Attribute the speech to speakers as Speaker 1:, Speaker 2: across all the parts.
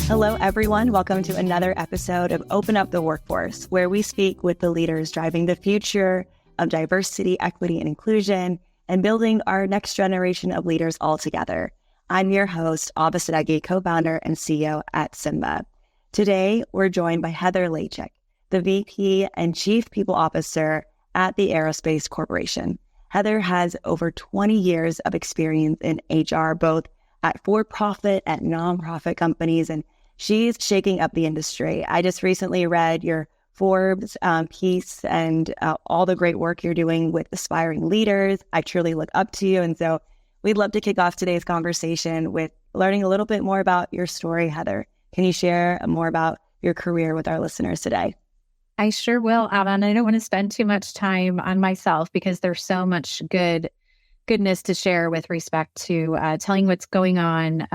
Speaker 1: Hello, everyone. Welcome to another episode of Open Up the Workforce, where we speak with the leaders driving the future of diversity, equity, and inclusion, and building our next generation of leaders all together. I'm your host, Ahva Sadeghi, co-founder and CEO at Symba. Today, we're joined by Heather Laychak, the VP and Chief People Officer at the Aerospace Corporation. Heather has over 20 years of experience in HR, both at for-profit and nonprofit companies, and she's shaking up the industry. I just recently read your Forbes piece and all the great work you're doing with aspiring leaders. I truly look up to you, and so we'd love to kick off today's conversation with learning a little bit more about your story, Heather. Can you share more about your career with our listeners today?
Speaker 2: I sure will, Ahva, and I don't want to spend too much time on myself because there's so much goodness to share with respect to telling what's going on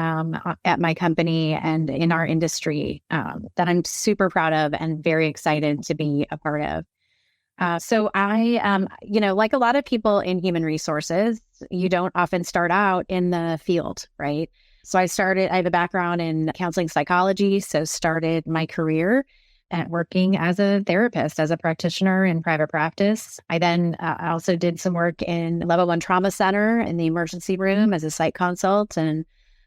Speaker 2: at my company and in our industry that I'm super proud of and very excited to be a part of. So I, like a lot of people in human resources, you don't often start out in the field, right? So I have a background in counseling psychology, so started my career at working as a therapist, as a practitioner in private practice. I then also did some work in level 1 trauma center in the emergency room as a psych consult. And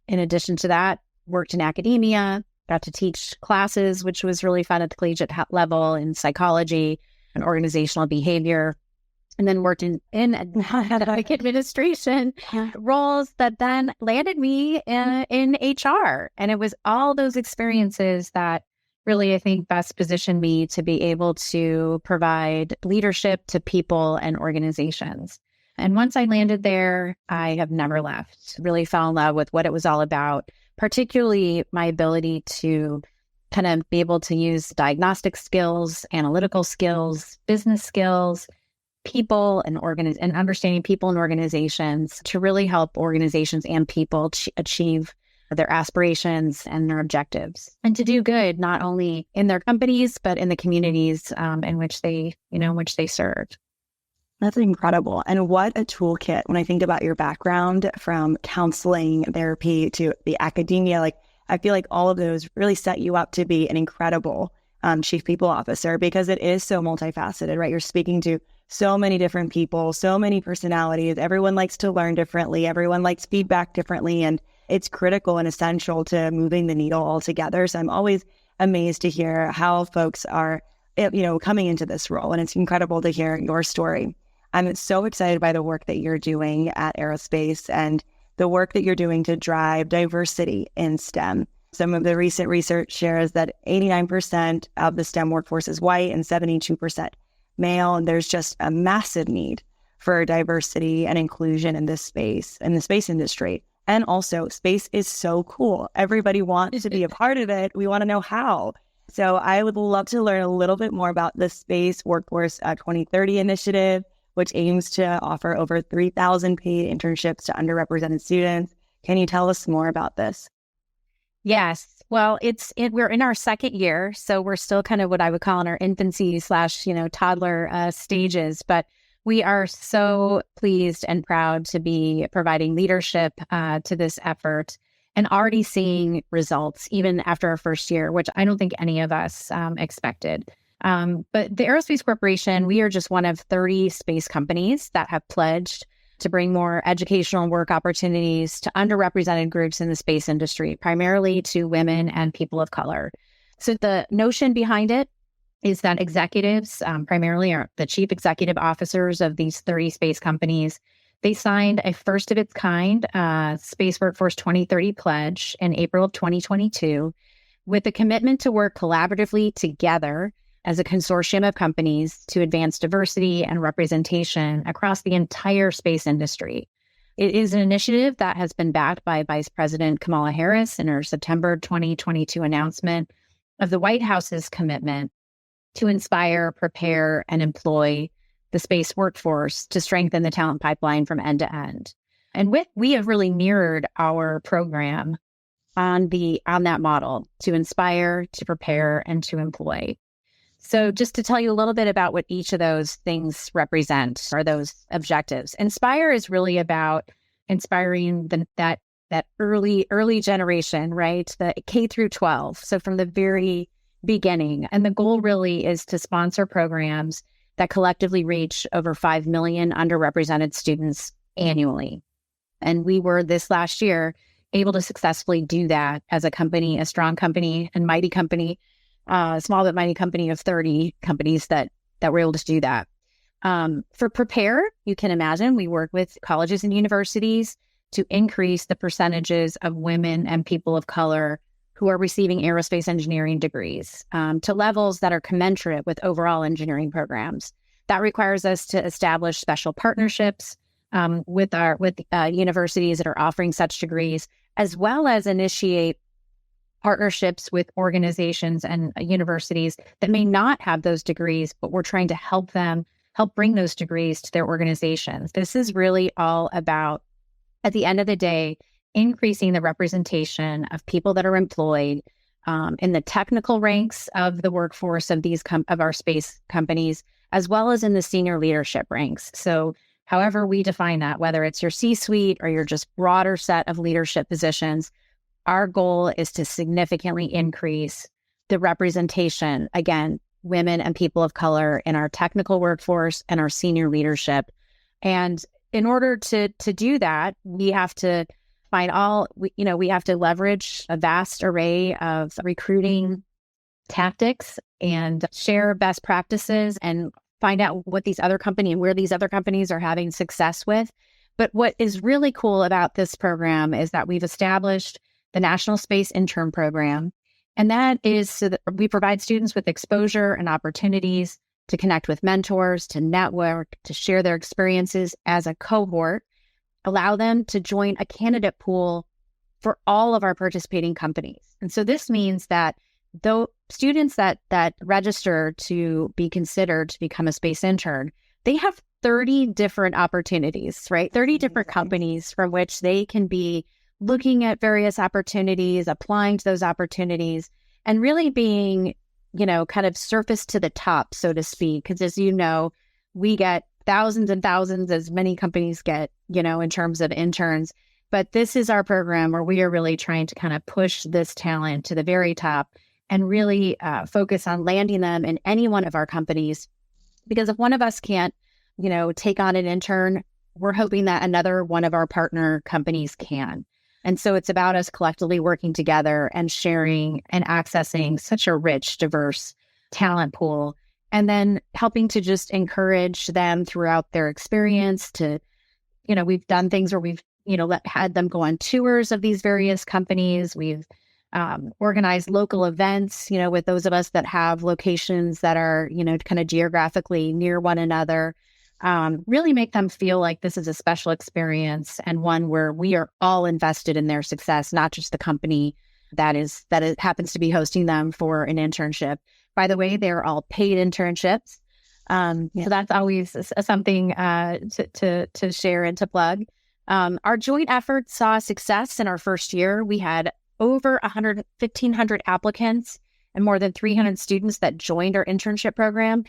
Speaker 2: in addition to that, worked in academia, got to teach classes, which was really fun at the collegiate level in psychology and organizational behavior. And then worked in academic administration roles that then landed me in HR. And it was all those experiences that really, I think, best positioned me to be able to provide leadership to people and organizations. And once I landed there, I have never left. Really fell in love with what it was all about, particularly my ability to kind of be able to use diagnostic skills, analytical skills, business skills, people and understanding people and organizations to really help organizations and people achieve their aspirations and their objectives, and to do good not only in their companies but in the communities in which they serve.
Speaker 1: That's incredible. And what a toolkit when I think about your background from counseling, therapy to the academia. Like, I feel like all of those really set you up to be an incredible chief people officer because it is so multifaceted, right? You're speaking to so many different people, so many personalities. Everyone likes to learn differently. Everyone likes feedback differently. And it's critical and essential to moving the needle altogether. So I'm always amazed to hear how folks are, coming into this role. And it's incredible to hear your story. I'm so excited by the work that you're doing at Aerospace and the work that you're doing to drive diversity in STEM. Some of the recent research shares that 89% of the STEM workforce is white and 72% male. And there's just a massive need for diversity and inclusion in this space, in the space industry. And also, space is so cool. Everybody wants to be a part of it. We want to know how. So I would love to learn a little bit more about the Space Workforce 2030 initiative, which aims to offer over 3,000 paid internships to underrepresented students. Can you tell us more about this?
Speaker 2: Yes. Well, we're in our second year, so we're still kind of what I would call in our infancy / toddler stages, but we are so pleased and proud to be providing leadership to this effort and already seeing results even after our first year, which I don't think any of us expected. But the Aerospace Corporation, we are just one of 30 space companies that have pledged to bring more educational work opportunities to underrepresented groups in the space industry, primarily to women and people of color. So the notion behind it is that executives, primarily are the chief executive officers of these 30 space companies, they signed a first of its kind Space Workforce 2030 pledge in April of 2022 with a commitment to work collaboratively together as a consortium of companies to advance diversity and representation across the entire space industry. It is an initiative that has been backed by Vice President Kamala Harris in her September 2022 announcement of the White House's commitment to inspire, prepare, and employ the space workforce to strengthen the talent pipeline from end to end. And we have really mirrored our program on that model to inspire, to prepare, and to employ. So just to tell you a little bit about what each of those things represent, or those objectives. Inspire is really about inspiring that early generation, right? The K through 12. So from the very beginning. And the goal really is to sponsor programs that collectively reach over 5 million underrepresented students annually. And we were this last year able to successfully do that as a company, a strong company and mighty company, small but mighty company of 30 companies that were able to do that. For Prepare, you can imagine we work with colleges and universities to increase the percentages of women and people of color who are receiving aerospace engineering degrees to levels that are commensurate with overall engineering programs. That requires us to establish special partnerships with universities that are offering such degrees, as well as initiate partnerships with organizations and universities that may not have those degrees, but we're trying to help bring those degrees to their organizations. This is really all about, at the end of the day, increasing the representation of people that are employed in the technical ranks of the workforce of of our space companies, as well as in the senior leadership ranks. So however we define that, whether it's your C-suite or your just broader set of leadership positions, our goal is to significantly increase the representation, again, women and people of color in our technical workforce and our senior leadership. And in order to do that, we have to we have to leverage a vast array of recruiting tactics and share best practices and find out what these other companies and where these other companies are having success with. But what is really cool about this program is that we've established the National Space Intern Program. And that is so that we provide students with exposure and opportunities to connect with mentors, to network, to share their experiences as a cohort, allow them to join a candidate pool for all of our participating companies. And so this means that though students that register to be considered to become a space intern, they have 30 different opportunities, right? 30 different companies from which they can be looking at various opportunities, applying to those opportunities, and really being, kind of surface to the top, so to speak. Because as you know, we get thousands and thousands, as many companies get, in terms of interns. But this is our program where we are really trying to kind of push this talent to the very top and really focus on landing them in any one of our companies. Because if one of us can't, take on an intern, we're hoping that another one of our partner companies can. And so it's about us collectively working together and sharing and accessing such a rich, diverse talent pool, and then helping to just encourage them throughout their experience to, we've done things where we've, had them go on tours of these various companies. We've organized local events, with those of us that have locations that are, kind of geographically near one another. Really make them feel like this is a special experience and one where we are all invested in their success, not just the company that it happens to be hosting them for an internship. By the way, they're all paid internships. So that's always something to share and to plug. Our joint efforts saw success in our first year. We had over 1,500 applicants and more than 300 students that joined our internship program.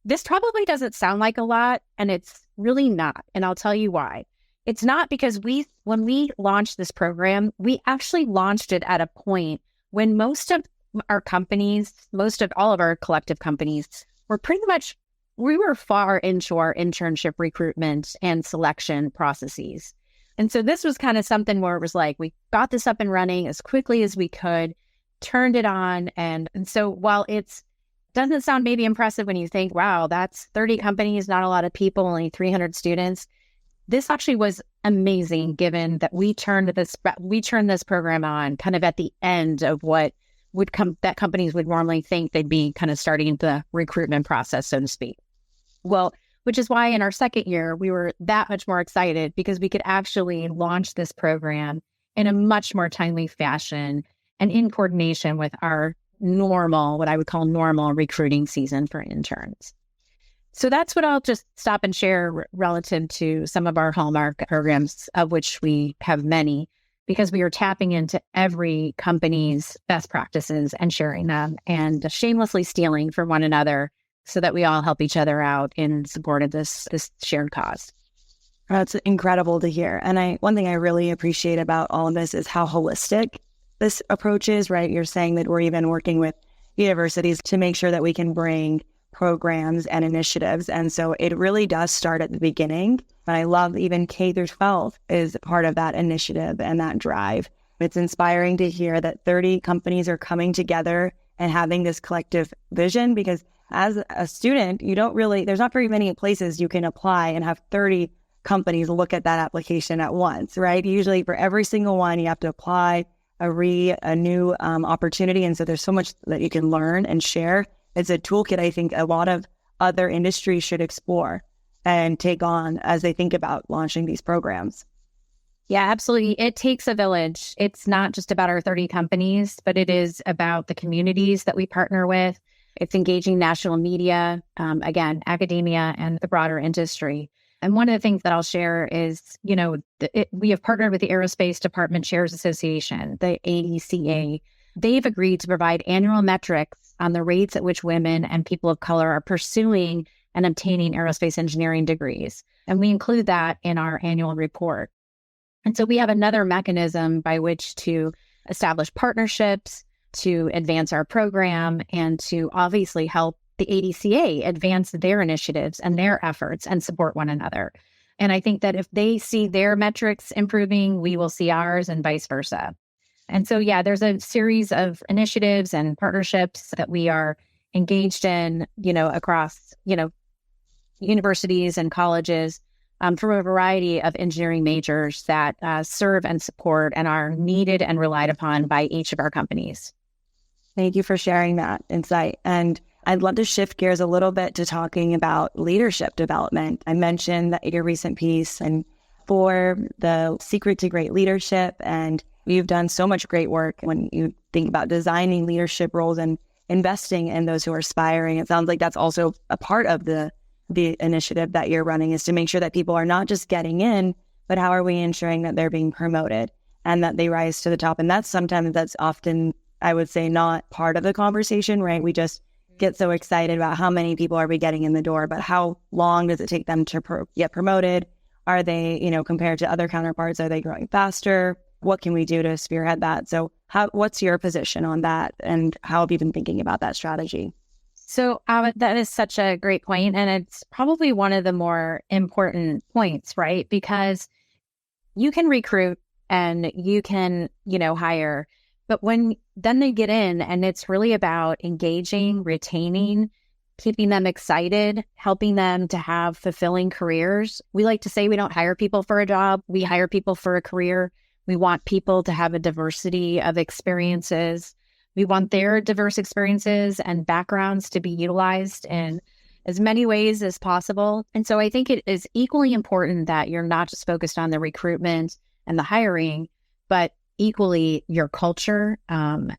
Speaker 2: This probably doesn't sound like a lot, and it's really not. And I'll tell you why. It's not because when we launched this program, we actually launched it at a point when most of our companies, most of all of our collective companies we were far into our internship recruitment and selection processes. And so this was kind of something where it was like, we got this up and running as quickly as we could, turned it on. And so while it doesn't sound maybe impressive when you think, wow, that's 30 companies, not a lot of people, only 300 students. This actually was amazing given that we turned this program on kind of at the end of what that companies would normally think they'd be kind of starting the recruitment process, so to speak. Well, which is why in our second year, we were that much more excited because we could actually launch this program in a much more timely fashion and in coordination with our what I would call normal recruiting season for interns. So that's what I'll just stop and share relative to some of our hallmark programs, of which we have many, because we are tapping into every company's best practices and sharing them and shamelessly stealing from one another so that we all help each other out in support of this shared cause.
Speaker 1: That's incredible to hear. And one thing I really appreciate about all of this is how holistic this approach is, right? You're saying that we're even working with universities to make sure that we can bring programs and initiatives. And so it really does start at the beginning. And I love even K through 12 is part of that initiative and that drive. It's inspiring to hear that 30 companies are coming together and having this collective vision, because as a student, there's not very many places you can apply and have 30 companies look at that application at once, right? Usually for every single one, you have to apply a new opportunity. And so there's so much that you can learn and share. It's a toolkit I think a lot of other industries should explore and take on as they think about launching these programs.
Speaker 2: Yeah, absolutely. It takes a village. It's not just about our 30 companies, but it is about the communities that we partner with. It's engaging national media, again, academia, and the broader industry. And one of the things that I'll share is, we have partnered with the Aerospace Department Chairs Association, the ADCA. They've agreed to provide annual metrics on the rates at which women and people of color are pursuing and obtaining aerospace engineering degrees. And we include that in our annual report. And so we have another mechanism by which to establish partnerships, to advance our program, and to obviously help the ADCA advance their initiatives and their efforts and support one another. And I think that if they see their metrics improving, we will see ours and vice versa. And so, yeah, there's a series of initiatives and partnerships that we are engaged in, across, universities and colleges from a variety of engineering majors that serve and support and are needed and relied upon by each of our companies.
Speaker 1: Thank you for sharing that insight. And I'd love to shift gears a little bit to talking about leadership development. I mentioned that your recent piece and for the secret to great leadership, and you've done so much great work when you think about designing leadership roles and investing in those who are aspiring. It sounds like that's also a part of the initiative that you're running, is to make sure that people are not just getting in, but how are we ensuring that they're being promoted and that they rise to the top? And that's often, I would say, not part of the conversation, right? We just get so excited about how many people are we getting in the door, but how long does it take them to get promoted? Are they, compared to other counterparts, are they growing faster? What can we do to spearhead that? So what's your position on that? And how have you been thinking about that strategy?
Speaker 2: So that is such a great point. And it's probably one of the more important points, right? Because you can recruit and you can, hire, but then they get in, and it's really about engaging, retaining, keeping them excited, helping them to have fulfilling careers. We like to say we don't hire people for a job. We hire people for a career. We want people to have a diversity of experiences. We want their diverse experiences and backgrounds to be utilized in as many ways as possible. And so I think it is equally important that you're not just focused on the recruitment and the hiring, but equally your culture,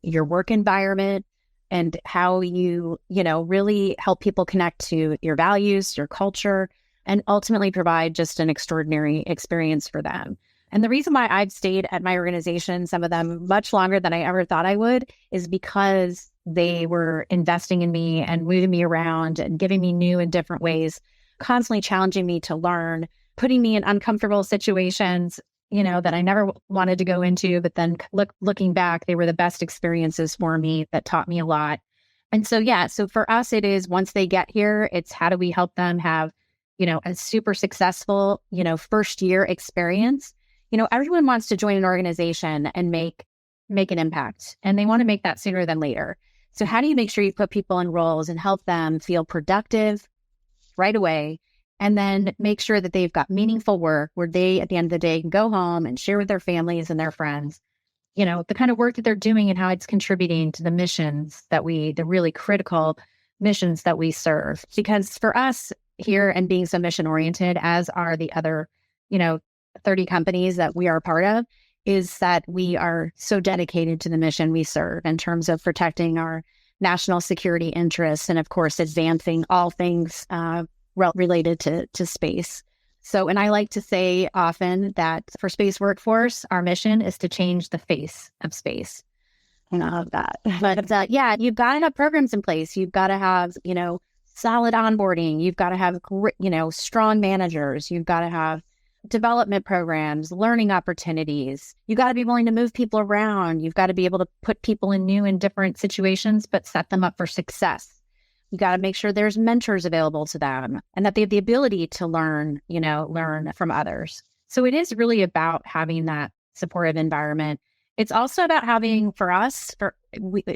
Speaker 2: your work environment, and how you, really help people connect to your values, your culture, and ultimately provide just an extraordinary experience for them. And the reason why I've stayed at my organization, some of them much longer than I ever thought I would, is because they were investing in me and moving me around and giving me new and different ways, constantly challenging me to learn, putting me in uncomfortable situations, that I never wanted to go into. But then looking back, they were the best experiences for me that taught me a lot. And so, so for us, it is once they get here, it's how do we help them have, a super successful, first year experience. Everyone wants to join an organization and make an impact, and they want to make that sooner than later. So how do you make sure you put people in roles and help them feel productive right away, and then make sure that they've got meaningful work where they, at the end of the day, can go home and share with their families and their friends, the kind of work that they're doing and how it's contributing to the missions the really critical missions that we serve. Because for us here, and being so mission oriented, as are the other, 30 companies that we are a part of, is that we are so dedicated to the mission we serve in terms of protecting our national security interests and, of course, advancing all things related to space. So, and I like to say often that for Space Workforce, our mission is to change the face of space.
Speaker 1: I love that.
Speaker 2: But you've got to have programs in place. You've got to have, solid onboarding. You've got to have, strong managers. You've got to have development programs, learning opportunities. You got to be willing to move people around. You've got to be able to put people in new and different situations, but set them up for success. You got to make sure there's mentors available to them and that they have the ability to learn from others. So it is really about having that supportive environment. It's also about having,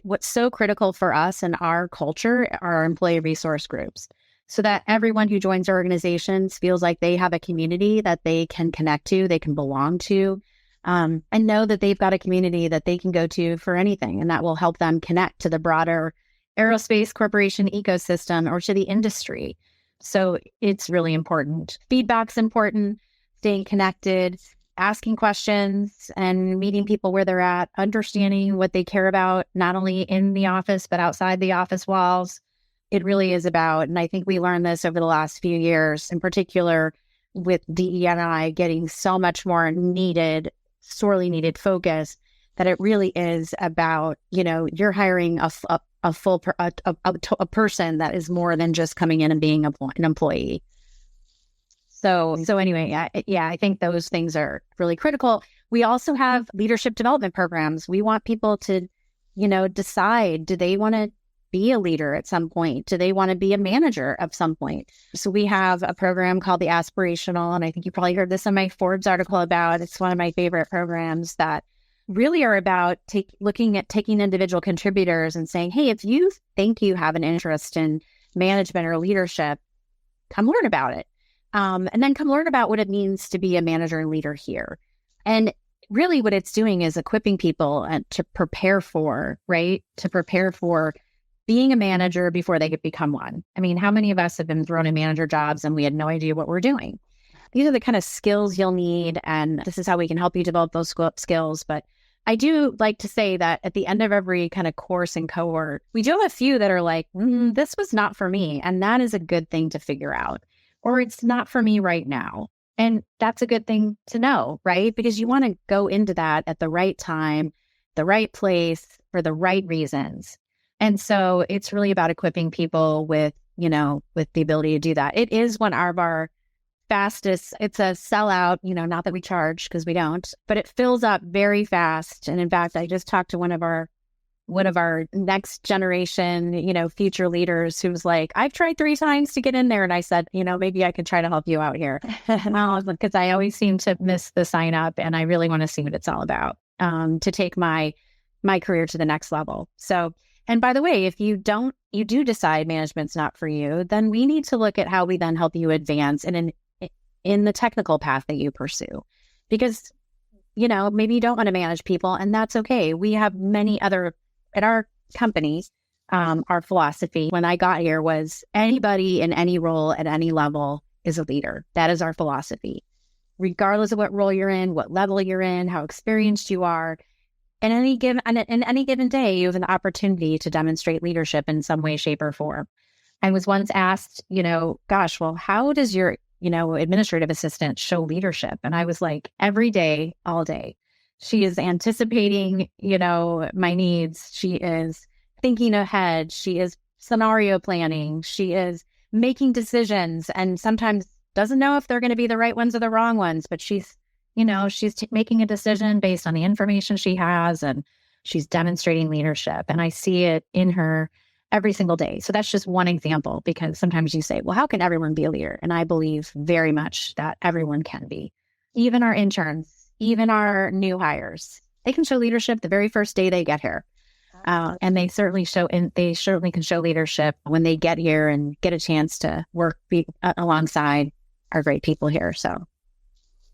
Speaker 2: what's so critical for us in our culture are our employee resource groups, so that everyone who joins our organizations feels like they have a community that they can connect to, they can belong to, and know that they've got a community that they can go to for anything, and that will help them connect to the broader aerospace corporation ecosystem or to the industry. So it's really important. Feedback's important, staying connected, asking questions and meeting people where they're at, understanding what they care about, not only in the office, but outside the office walls. It really is about, and I think we learned this over the last few years, in particular with DE&I getting so much more needed, sorely needed focus, that it really is about, you're hiring a person that is more than just coming in and being an employee. So anyway, I think those things are really critical. We also have leadership development programs. We want people to, decide, do they want to be a leader at some point? Do they want to be a manager at some point? So we have a program called the Aspirational, and I think you probably heard this in my Forbes article about, it's one of my favorite programs that really are about looking at taking individual contributors and saying, hey, if you think you have an interest in management or leadership, come learn about it. And then come learn about what it means to be a manager and leader here. And really what it's doing is equipping people to prepare for being a manager before they could become one. I mean, how many of us have been thrown in manager jobs and we had no idea what we're doing? These are the kind of skills you'll need, and this is how we can help you develop those skills. But I do like to say that at the end of every kind of course and cohort, we do have a few that are like, this was not for me. And that is a good thing to figure out. Or it's not for me right now. And that's a good thing to know, right? Because you want to go into that at the right time, the right place, for the right reasons. And so it's really about equipping people with the ability to do that. It is one of our fastest, it's a sellout, not that we charge because we don't, but it fills up very fast. And in fact, I just talked to one of our next generation, future leaders who's like, I've tried 3 times to get in there. And I said, maybe I could try to help you out here. Because I always seem to miss the sign up, and I really want to see what it's all about, to take my career to the next level. So, and by the way, if you do decide management's not for you, then we need to look at how we then help you advance in the technical path that you pursue. Because, maybe you don't want to manage people, and that's okay. We have many other, at our company, our philosophy when I got here was anybody in any role at any level is a leader. That is our philosophy. Regardless of what role you're in, what level you're in, how experienced you are, in any given day, you have an opportunity to demonstrate leadership in some way, shape, or form. I was once asked, how does your, administrative assistant show leadership? And I was like, every day, all day. She is anticipating, my needs. She is thinking ahead. She is scenario planning. She is making decisions, and sometimes doesn't know if they're going to be the right ones or the wrong ones, but she's making a decision based on the information she has, and she's demonstrating leadership. And I see it in her every single day. So that's just one example, because sometimes you say, well, how can everyone be a leader? And I believe very much that everyone can be. Even our interns, even our new hires, they can show leadership the very first day they get here. And they certainly can show leadership when they get here and get a chance to work alongside our great people here. So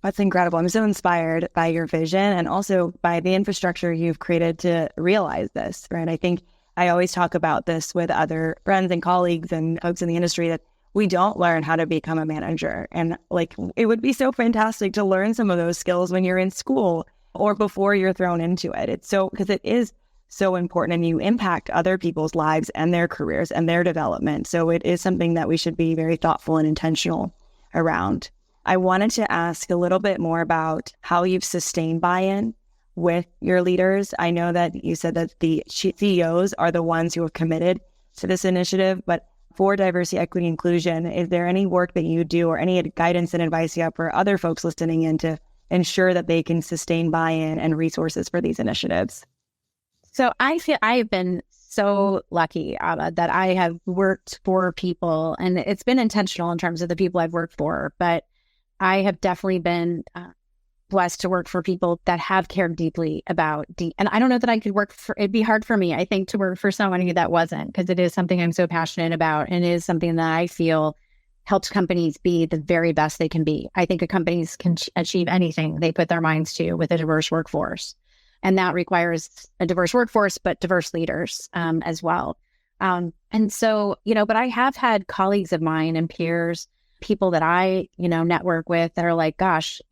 Speaker 1: that's incredible. I'm so inspired by your vision and also by the infrastructure you've created to realize this, right? I think I always talk about this with other friends and colleagues and folks in the industry, that we don't learn how to become a manager. And it would be so fantastic to learn some of those skills when you're in school or before you're thrown into it. Because it is so important, and you impact other people's lives and their careers and their development. So it is something that we should be very thoughtful and intentional around. I wanted to ask a little bit more about how you've sustained buy-in with your leaders. I know that you said that the CEOs are the ones who have committed to this initiative, but for diversity, equity, inclusion, is there any work that you do or any guidance and advice you have for other folks listening in to ensure that they can sustain buy-in and resources for these initiatives?
Speaker 2: So I feel I have been so lucky, Ahva, that I have worked for people, and it's been intentional in terms of the people I've worked for, but I have definitely been blessed to work for people that have cared deeply about and I don't know that I could it'd be hard for me, I think, to work for somebody that wasn't, because it is something I'm so passionate about, and it is something that I feel helps companies be the very best they can be. I think companies can achieve anything they put their minds to with a diverse workforce. And that requires a diverse workforce, but diverse leaders as well. And so, but I have had colleagues of mine and peers, people that I, network with that are like, gosh,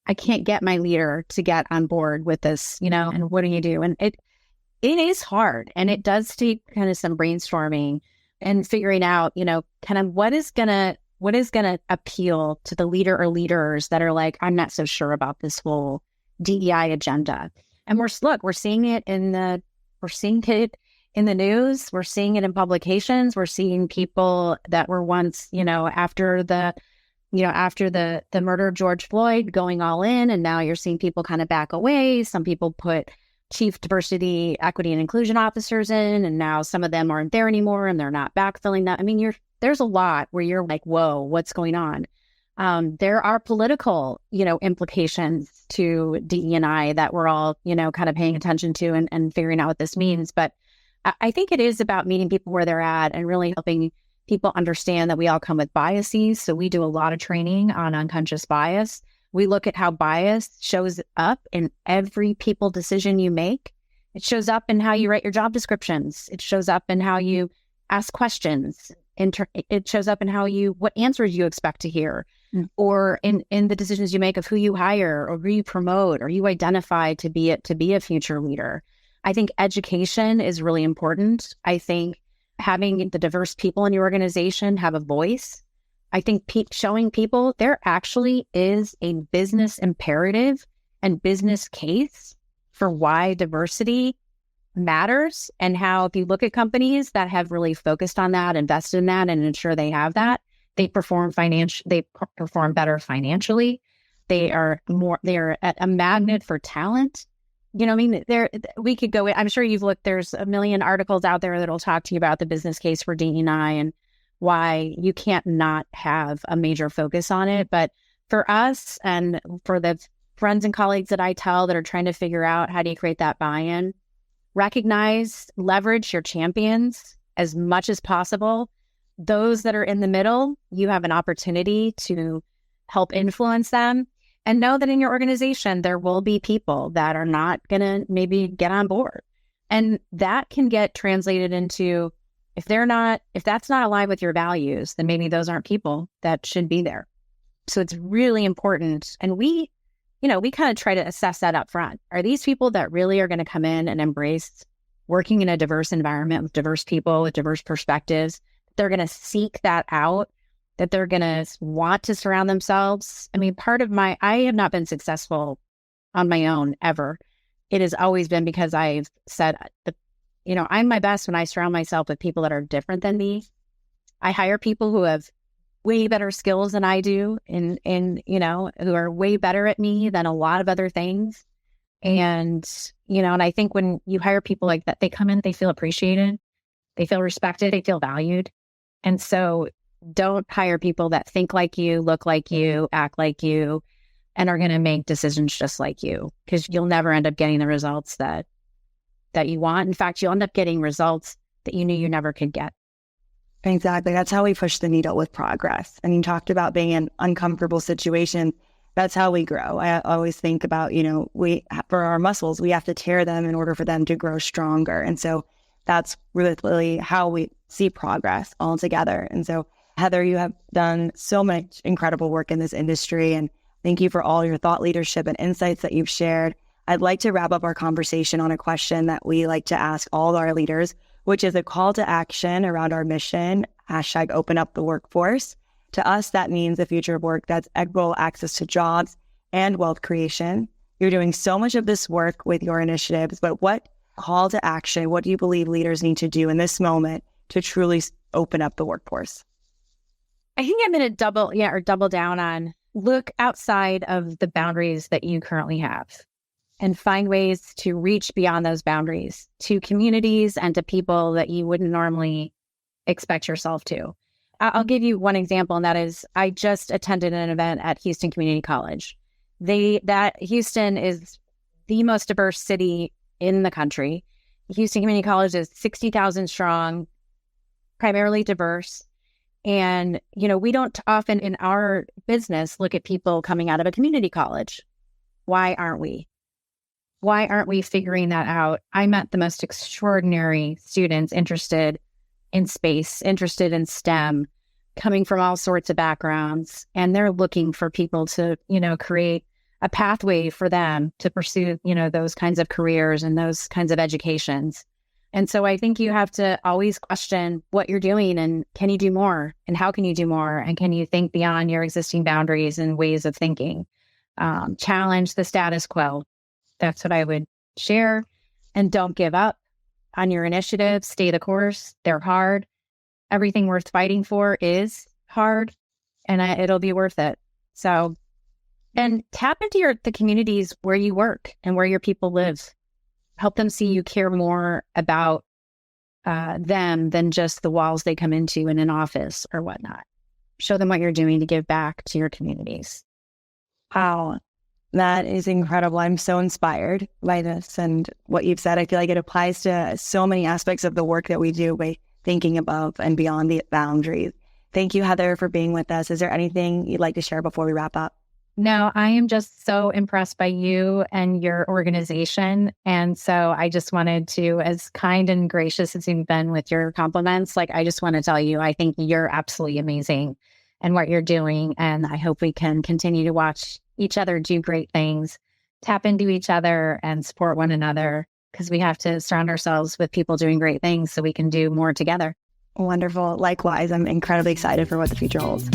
Speaker 2: I can't get my leader to get on board with this, and what do you do? And it is hard. And it does take kind of some brainstorming and figuring out, kind of what is going to appeal to the leader or leaders that are like, I'm not so sure about this whole DEI agenda. And we're seeing it in the news. We're seeing it in publications. We're seeing people that were once, after the murder of George Floyd going all in. And now you're seeing people kind of back away. Some people put chief diversity, equity, and inclusion officers in, and now some of them aren't there anymore and they're not backfilling that. I mean, there's a lot where you're like, whoa, what's going on? There are political, implications to DE&I that we're all, kind of paying attention to and figuring out what this means. But I think it is about meeting people where they're at and really helping people understand that we all come with biases. So we do a lot of training on unconscious bias. We look at how bias shows up in every people decision you make. It shows up in how you write your job descriptions. It shows up in how you ask questions. It shows up in what answers you expect to hear, or in the decisions you make of who you hire or who you promote or you identify to be a future leader. I think education is really important. I think having the diverse people in your organization have a voice. I think showing people there actually is a business imperative and business case for why diversity matters, and how if you look at companies that have really focused on that, invested in that, and ensure they have that, they perform better financially. They are a magnet for talent. We could go, I'm sure you've looked, there's a million articles out there that'll talk to you about the business case for DE&I and why you can't not have a major focus on it. But for us and for the friends and colleagues that I tell that are trying to figure out how do you create that buy-in, leverage your champions as much as possible. Those that are in the middle, you have an opportunity to help influence them, and know that in your organization, there will be people that are not going to maybe get on board. And that can get translated into, if that's not aligned with your values, then maybe those aren't people that should be there. So it's really important. And we kind of try to assess that up front. Are these people that really are going to come in and embrace working in a diverse environment with diverse people, with diverse perspectives? They're going to seek that out, that they're going to want to surround themselves. I mean, I have not been successful on my own ever. It has always been because I've said, I'm my best when I surround myself with people that are different than me. I hire people who have way better skills than I do and who are way better at me than a lot of other things. And I think when you hire people like that, they come in, they feel appreciated, they feel respected, they feel valued. And so don't hire people that think like you, look like you, act like you, and are going to make decisions just like you, because you'll never end up getting the results that you want. In fact, you'll end up getting results that you knew you never could get.
Speaker 1: Exactly. That's how we push the needle with progress. And you talked about being in uncomfortable situations. That's how we grow. I always think about, for our muscles, we have to tear them in order for them to grow stronger. And so that's really how we see progress all together. And so, Heather, you have done so much incredible work in this industry, and thank you for all your thought leadership and insights that you've shared. I'd like to wrap up our conversation on a question that we like to ask all our leaders, which is a call to action around our mission, #open up the workforce. To us, that means a future of work that's equitable access to jobs and wealth creation. You're doing so much of this work with your initiatives, but what call to action, what do you believe leaders need to do in this moment to truly open up the workforce?
Speaker 2: I think I'm going to double down on look outside of the boundaries that you currently have and find ways to reach beyond those boundaries to communities and to people that you wouldn't normally expect yourself to. I'll give you one example, and that is I just attended an event at Houston Community College. Houston is the most diverse city in the country. Houston Community College is 60,000 strong, primarily diverse. And, we don't often in our business look at people coming out of a community college. Why aren't we? Why aren't we figuring that out? I met the most extraordinary students interested in space, interested in STEM, coming from all sorts of backgrounds. And they're looking for people to, create a pathway for them to pursue, those kinds of careers and those kinds of educations. And so I think you have to always question what you're doing and can you do more and how can you do more? And can you think beyond your existing boundaries and ways of thinking? Challenge the status quo. That's what I would share. And don't give up on your initiatives. Stay the course. They're hard. Everything worth fighting for is hard and it'll be worth it. So, and tap into the communities where you work and where your people live. Help them see you care more about them than just the walls they come into in an office or whatnot. Show them what you're doing to give back to your communities.
Speaker 1: Wow, that is incredible. I'm so inspired by this and what you've said. I feel like it applies to so many aspects of the work that we do by thinking above and beyond the boundaries. Thank you, Heather, for being with us. Is there anything you'd like to share before we wrap up?
Speaker 2: No, I am just so impressed by you and your organization. And so I just wanted to, as kind and gracious as you've been with your compliments, I just want to tell you, I think you're absolutely amazing and what you're doing. And I hope we can continue to watch each other do great things, tap into each other and support one another, because we have to surround ourselves with people doing great things so we can do more together.
Speaker 1: Wonderful. Likewise, I'm incredibly excited for what the future holds.